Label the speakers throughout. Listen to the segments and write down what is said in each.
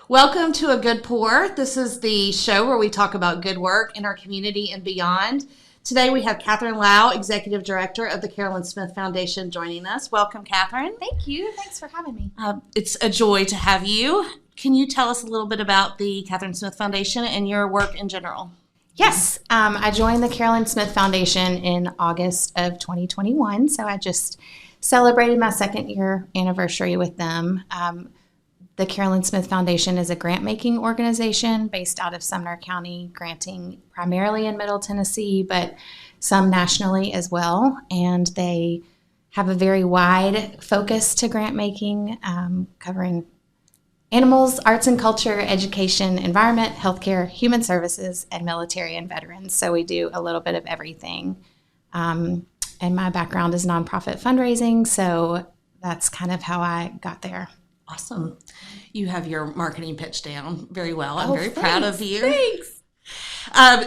Speaker 1: Welcome to A Good Pour. This is the show where we talk about good work in our community and beyond. Today we have Katherine Louw, Executive Director of the Carolyn Smith Foundation, joining us. Welcome, Katherine.
Speaker 2: Thank you. Thanks for having me.
Speaker 1: It's a joy to have you. Can you tell us a little bit about the Carolyn Smith Foundation and your work in general?
Speaker 2: Yes, I joined the Carolyn Smith Foundation in August of 2021, so I just celebrated my second year anniversary with them. The Carolyn Smith Foundation is a grant-making organization based out of Sumner County, granting primarily in Middle Tennessee, but some nationally as well. And they have a very wide focus to grant-making, covering animals, arts and culture, education, environment, healthcare, human services, and military and veterans. So we do a little bit of everything. And my background is nonprofit fundraising, so that's kind of how I got there.
Speaker 1: Awesome. You have your marketing pitch down very well. I'm very proud of you.
Speaker 2: Thanks.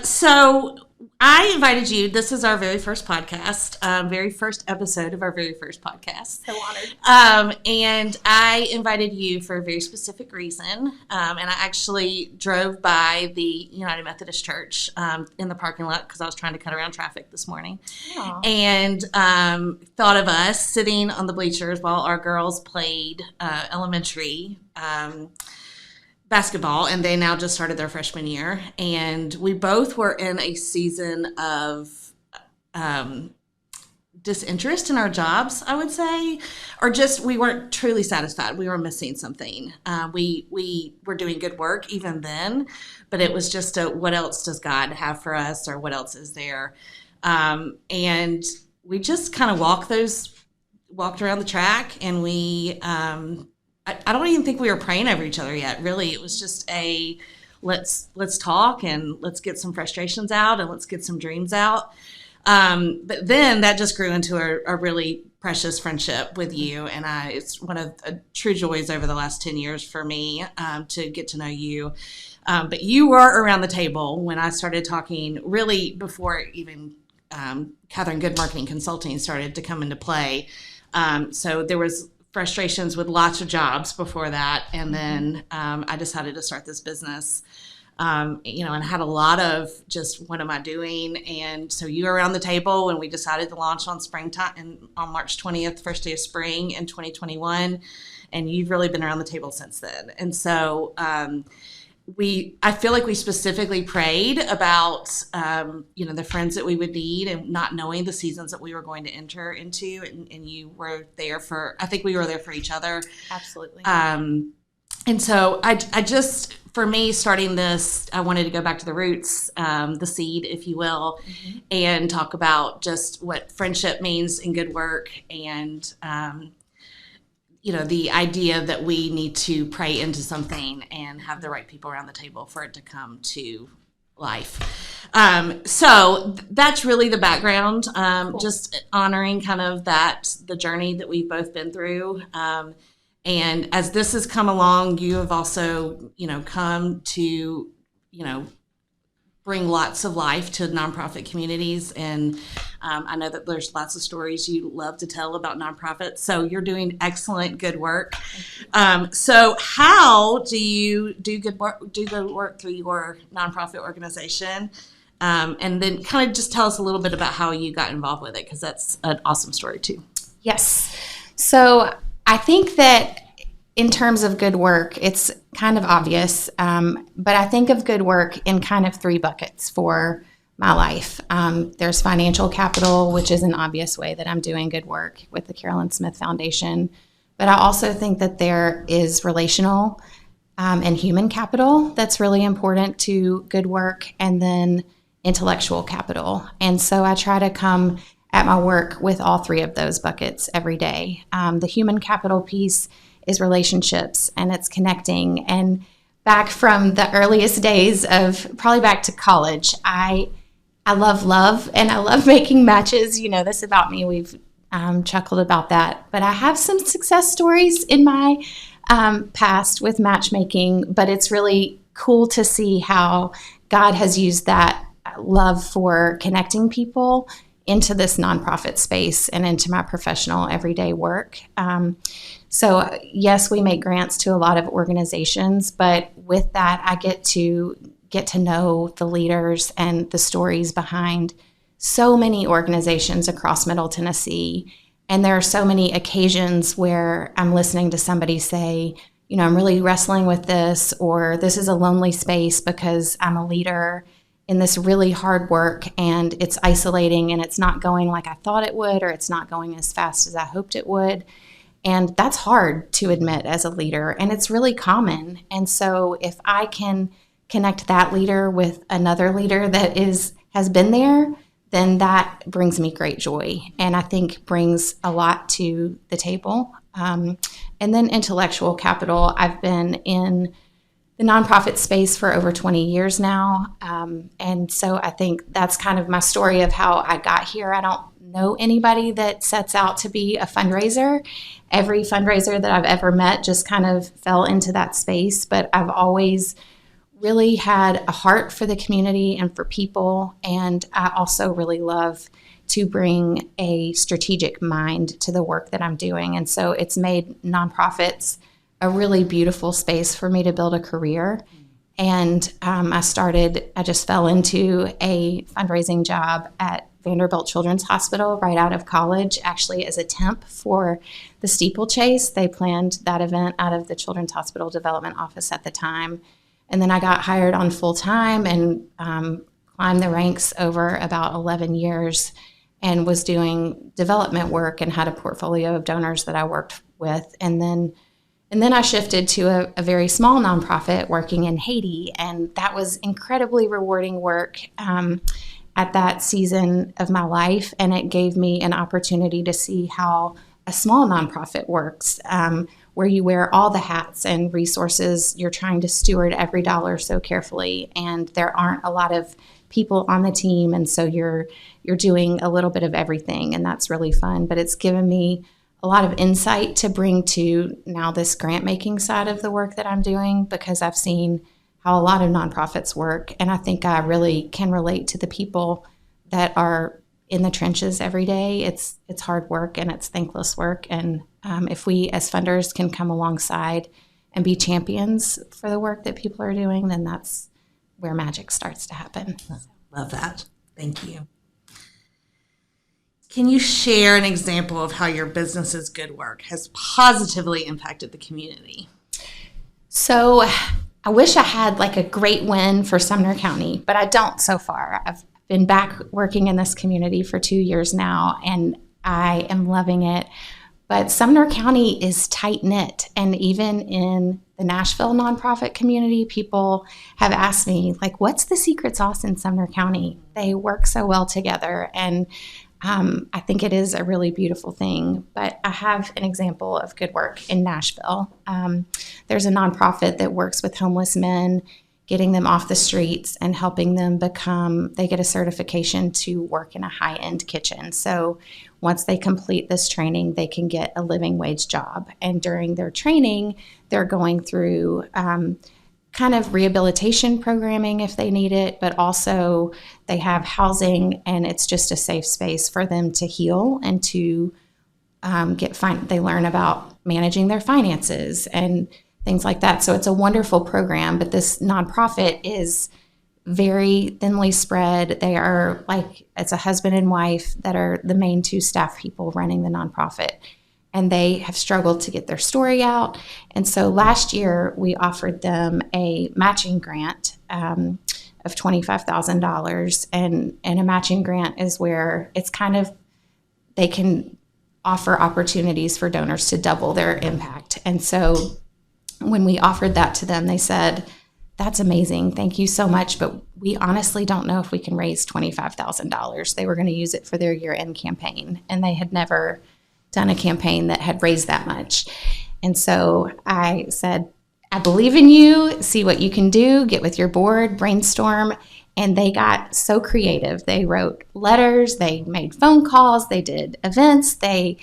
Speaker 1: So I invited you. This is our very first podcast, very first episode of our very first podcast.
Speaker 2: So honored.
Speaker 1: And I invited you for a very specific reason. And I actually drove by the United Methodist Church in the parking lot because I was trying to cut around traffic this morning.
Speaker 2: Aww.
Speaker 1: And thought of us sitting on the bleachers while our girls played elementary basketball, and they now just started their freshman year. And we both were in a season of disinterest in our jobs, I would say, or just we weren't truly satisfied. We were missing something. We were doing good work even then, but it was just what else does God have for us, or what else is there? And we just kind of walked around the track, and we I don't even think we were praying over each other yet. Really, it was just let's talk and let's get some frustrations out and let's get some dreams out. But then that just grew into a really precious friendship with you, and it's one of the true joys over the last 10 years for me to get to know you. But you were around the table when I started talking, really before even Kathryn Good Marketing Consulting started to come into play. So there was frustrations with lots of jobs before that, and then I decided to start this business, and had a lot of just what am I doing? And so you were around the table when we decided to launch on springtime and on March 20th, first day of spring in 2021, and you've really been around the table since then. And so I feel like we specifically prayed about, the friends that we would need, and not knowing the seasons that we were going to enter into. And you were there I think we were there for each other.
Speaker 2: Absolutely.
Speaker 1: And so I just, for me, starting this, I wanted to go back to the roots, the seed, if you will, and talk about just what friendship means in good work, and the idea that we need to pray into something and have the right people around the table for it to come to life. So that's really the background, cool. Just honoring kind of the journey that we've both been through. And as this has come along, you have also, come to, bring lots of life to nonprofit communities. And I know that there's lots of stories you love to tell about nonprofits. So you're doing excellent, good work. So how do you do good work through your nonprofit organization? And then kind of just tell us a little bit about how you got involved with it, because that's an awesome story too.
Speaker 2: Yes. So I think that in terms of good work, it's kind of obvious, but I think of good work in kind of three buckets for my life. There's financial capital, which is an obvious way that I'm doing good work with the Carolyn Smith Foundation. But I also think that there is relational and human capital that's really important to good work, and then intellectual capital. And so I try to come at my work with all three of those buckets every day. The human capital piece is relationships, and it's connecting. And back from the earliest days of probably back to college, I love, and I love making matches. You know this about me. We've chuckled about that. But I have some success stories in my past with matchmaking, but it's really cool to see how God has used that love for connecting people into this nonprofit space and into my professional everyday work. So yes, we make grants to a lot of organizations, but with that, I get to know the leaders and the stories behind so many organizations across Middle Tennessee. And there are so many occasions where I'm listening to somebody say, I'm really wrestling with this, or this is a lonely space because I'm a leader in this really hard work and it's isolating and it's not going like I thought it would, or it's not going as fast as I hoped it would. And that's hard to admit as a leader, and it's really common. And so if I can connect that leader with another leader that has been there, then that brings me great joy, and I think brings a lot to the table. And then intellectual capital. I've been in the nonprofit space for over 20 years now. And so I think that's kind of my story of how I got here. I don't know anybody that sets out to be a fundraiser. Every fundraiser that I've ever met just kind of fell into that space, but I've always really had a heart for the community and for people. And I also really love to bring a strategic mind to the work that I'm doing. And so it's made nonprofits a really beautiful space for me to build a career. And I just fell into a fundraising job at Vanderbilt Children's Hospital right out of college, actually as a temp for the steeplechase. They planned that event out of the Children's Hospital Development Office at the time. And then I got hired on full time and climbed the ranks over about 11 years and was doing development work and had a portfolio of donors that I worked with. And then I shifted to a very small nonprofit working in Haiti, and that was incredibly rewarding work at that season of my life. And it gave me an opportunity to see how a small nonprofit works, where you wear all the hats and resources. You're trying to steward every dollar so carefully, and there aren't a lot of people on the team, and so you're doing a little bit of everything, and that's really fun. But it's given me a lot of insight to bring to now this grant making side of the work that I'm doing, because I've seen how a lot of nonprofits work, and I think I really can relate to the people that are in the trenches every day. It's hard work and it's thankless work, and if we as funders can come alongside and be champions for the work that people are doing, then that's where magic starts to happen.
Speaker 1: Love that. Thank you. Can you share an example of how your business's good work has positively impacted the community?
Speaker 2: So I wish I had like a great win for Sumner County, but I don't so far. I've been back working in this community for 2 years now, and I am loving it. But Sumner County is tight-knit, and even in the Nashville nonprofit community, people have asked me, like, what's the secret sauce in Sumner County? They work so well together, and I think it is a really beautiful thing. But I have an example of good work in Nashville. There's a nonprofit that works with homeless men, getting them off the streets and helping them they get a certification to work in a high-end kitchen. So once they complete this training, they can get a living wage job. And during their training, they're going through kind of rehabilitation programming if they need it, but also they have housing, and it's just a safe space for them to heal and to they learn about managing their finances and things like that. So it's a wonderful program, but this nonprofit is very thinly spread. They are it's a husband and wife that are the main two staff people running the nonprofit, and they have struggled to get their story out. And so last year we offered them a matching grant of $25,000, and a matching grant is where it's kind of, they can offer opportunities for donors to double their impact. And so when we offered that to them, they said, that's amazing. Thank you so much. But we honestly don't know if we can raise $25,000. They were going to use it for their year-end campaign, and they had never done a campaign that had raised that much. And so I said, I believe in you. See what you can do. Get with your board, brainstorm. And they got so creative. They wrote letters. They made phone calls. They did events. They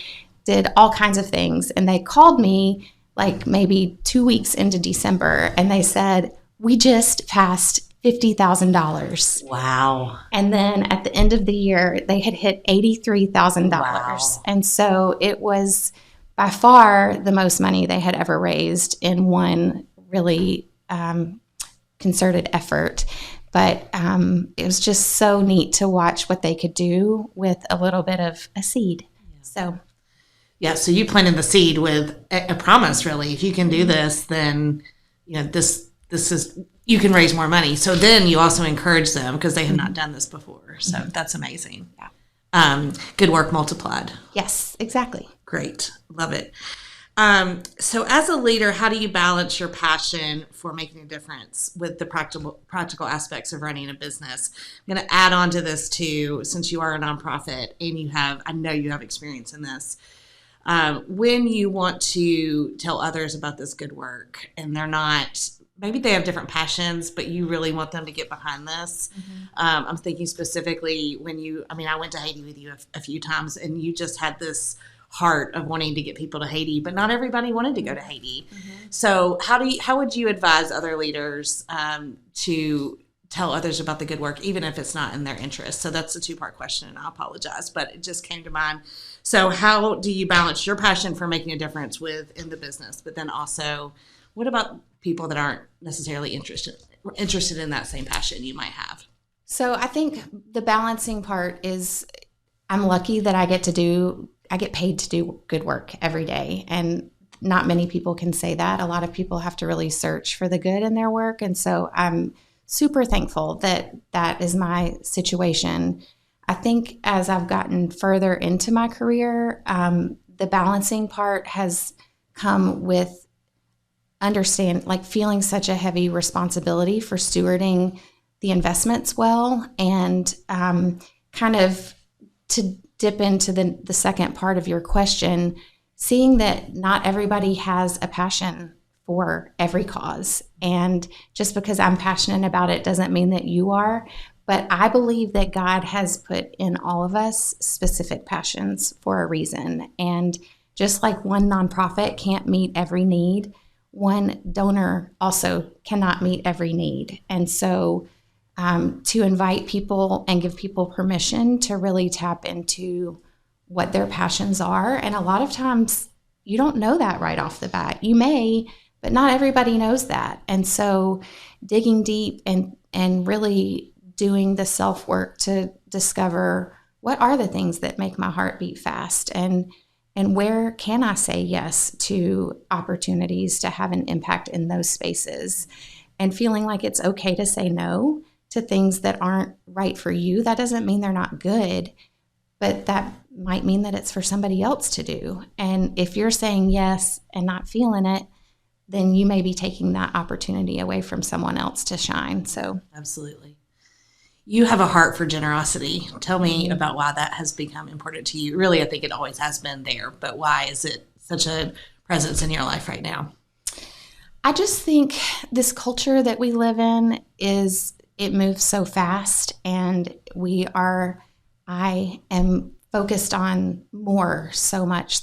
Speaker 2: did all kinds of things. And they called me like maybe 2 weeks into December, and they said, we just passed $50,000.
Speaker 1: Wow.
Speaker 2: And then at the end of the year, they had hit $83,000.
Speaker 1: Wow.
Speaker 2: And so it was by far the most money they had ever raised in one really concerted effort. But it was just so neat to watch what they could do with a little bit of a seed. So,
Speaker 1: yeah. So you planted the seed with a promise, really. If you can do this, then this is, you can raise more money. So then you also encourage them because they have not done this before. So that's amazing. Yeah. Good work multiplied.
Speaker 2: Yes, exactly.
Speaker 1: Great. Love it. So as a leader, how do you balance your passion for making a difference with the practical aspects of running a business? I'm going to add on to this too, since you are a nonprofit and I know you have experience in this. When you want to tell others about this good work and maybe they have different passions, but you really want them to get behind this. I'm thinking specifically I went to Haiti with you a few times, and you just had this heart of wanting to get people to Haiti, but not everybody wanted to go to Haiti. So how would you advise other leaders to tell others about the good work, even if it's not in their interest? So that's a two-part question, and I apologize, but it just came to mind. So how do you balance your passion for making a difference in the business, but then also what about people that aren't necessarily interested in that same passion you might have?
Speaker 2: So I think the balancing part is I'm lucky that I get paid to do good work every day. And not many people can say that. A lot of people have to really search for the good in their work. And so I'm super thankful that is my situation. I think as I've gotten further into my career, the balancing part has come with feeling such a heavy responsibility for stewarding the investments well, and kind of to dip into the second part of your question, seeing that not everybody has a passion for every cause. And just because I'm passionate about it doesn't mean that you are. But I believe that God has put in all of us specific passions for a reason. And just like one nonprofit can't meet every need, one donor also cannot meet every need. And so to invite people and give people permission to really tap into what their passions are. And a lot of times you don't know that right off the bat. You may, but not everybody knows that. And so digging deep and really doing the self-work to discover what are the things that make my heart beat fast, and where can I say yes to opportunities to have an impact in those spaces, and feeling like it's okay to say no to things that aren't right for you. That doesn't mean they're not good, but that might mean that it's for somebody else to do. And if you're saying yes and not feeling it, then you may be taking that opportunity away from someone else to shine. So
Speaker 1: absolutely. You have a heart for generosity. Tell me about why that has become important to you. Really, I think it always has been there, but why is it such a presence in your life right now?
Speaker 2: I just think this culture that we live in it moves so fast, and I am focused on more so much.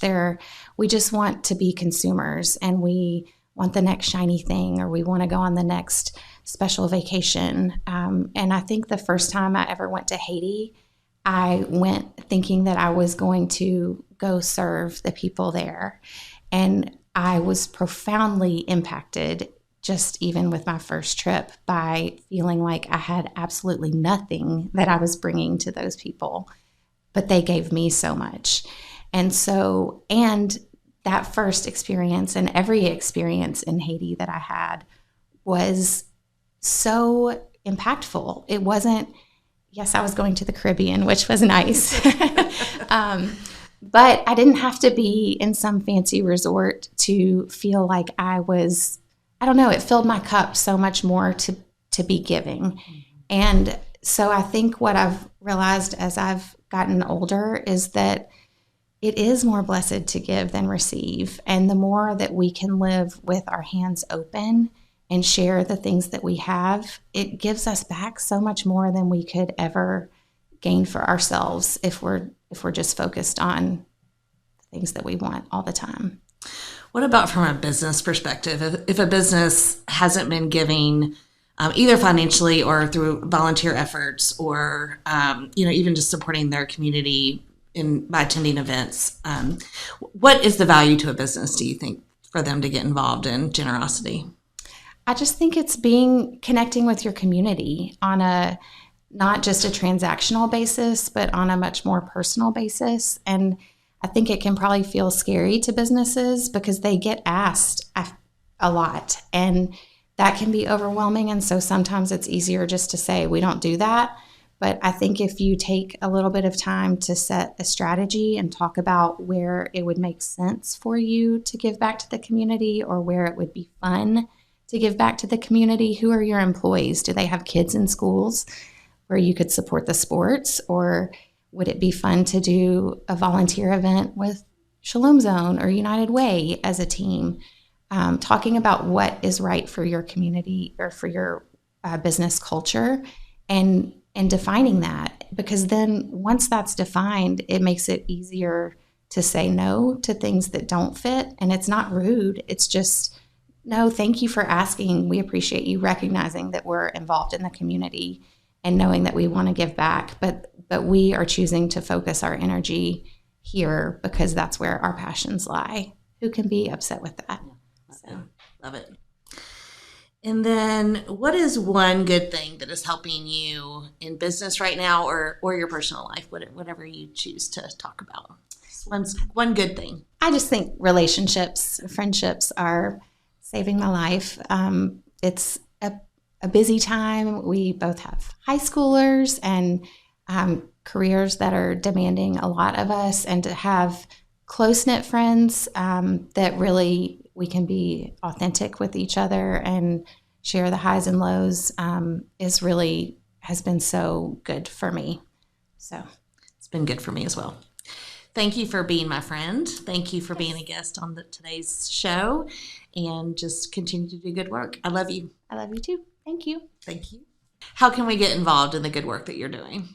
Speaker 2: We just want to be consumers, and we want the next shiny thing, or we want to go on the next special vacation. And I think the first time I ever went to Haiti, I went thinking that I was going to go serve the people there. And I was profoundly impacted, just even with my first trip, by feeling like I had absolutely nothing that I was bringing to those people, but they gave me so much. And that first experience, and every experience in Haiti that I had, was so impactful. It wasn't, yes, I was going to the Caribbean, which was nice. But I didn't have to be in some fancy resort to feel like I don't know, it filled my cup so much more to be giving. Mm-hmm. And so I think what I've realized as I've gotten older is that it is more blessed to give than receive. And the more that we can live with our hands open and share the things that we have, it gives us back so much more than we could ever gain for ourselves if we're just focused on things that we want all the time.
Speaker 1: What about from a business perspective? If a business hasn't been giving either financially or through volunteer efforts, or even just supporting their community by attending events. What is the value to a business, do you think, for them to get involved in generosity?
Speaker 2: I just think it's connecting with your community on a not just a transactional basis, but on a much more personal basis. And I think it can probably feel scary to businesses because they get asked a lot, and that can be overwhelming. And so sometimes it's easier just to say, we don't do that. But I think if you take a little bit of time to set a strategy and talk about where it would make sense for you to give back to the community, or where it would be fun to give back to the community. Who are your employees? Do they have kids in schools where you could support the sports? Or would it be fun to do a volunteer event with Shalom Zone or United Way as a team? Talking about what is right for your community or for your business culture, and defining that, because then once that's defined, it makes it easier to say no to things that don't fit. And it's not rude. It's just, no, thank you for asking. We appreciate you recognizing that we're involved in the community and knowing that we want to give back. But we are choosing to focus our energy here because that's where our passions lie. Who can be upset with that?
Speaker 1: Love it. And then what is one good thing that is helping you in business right now, or your personal life, whatever you choose to talk about? One good thing.
Speaker 2: I just think relationships, friendships are saving my life. It's a busy time. We both have high schoolers and careers that are demanding a lot of us, and to have close-knit friends that really we can be authentic with each other and share the highs and lows has been so good for me. So
Speaker 1: it's been good for me as well. Thank you for being my friend. Thank you for being a guest on today's show, and just continue to do good work. I love you.
Speaker 2: I love you too. Thank you.
Speaker 1: Thank you. How can we get involved in the good work that you're doing?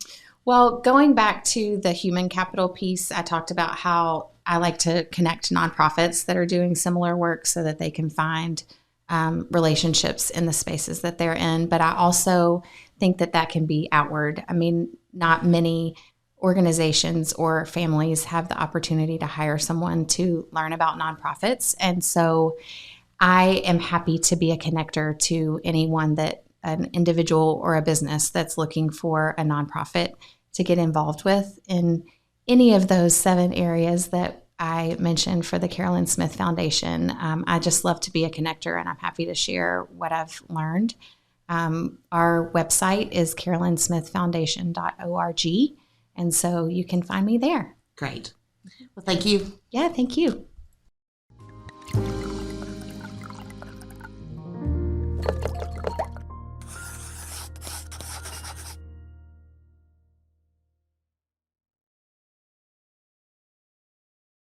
Speaker 2: Well, going back to the human capital piece, I talked about how I like to connect nonprofits that are doing similar work so that they can find relationships in the spaces that they're in. But I also think that can be outward. I mean, not many organizations or families have the opportunity to hire someone to learn about nonprofits. And so I am happy to be a connector to anyone an individual or a business that's looking for a nonprofit to get involved with in any of those 7 areas that I mentioned for the Carolyn Smith Foundation. I just love to be a connector, and I'm happy to share what I've learned. Our website is carolynsmithfoundation.org, and so you can find me there.
Speaker 1: Great. Well, thank you.
Speaker 2: Yeah, thank you.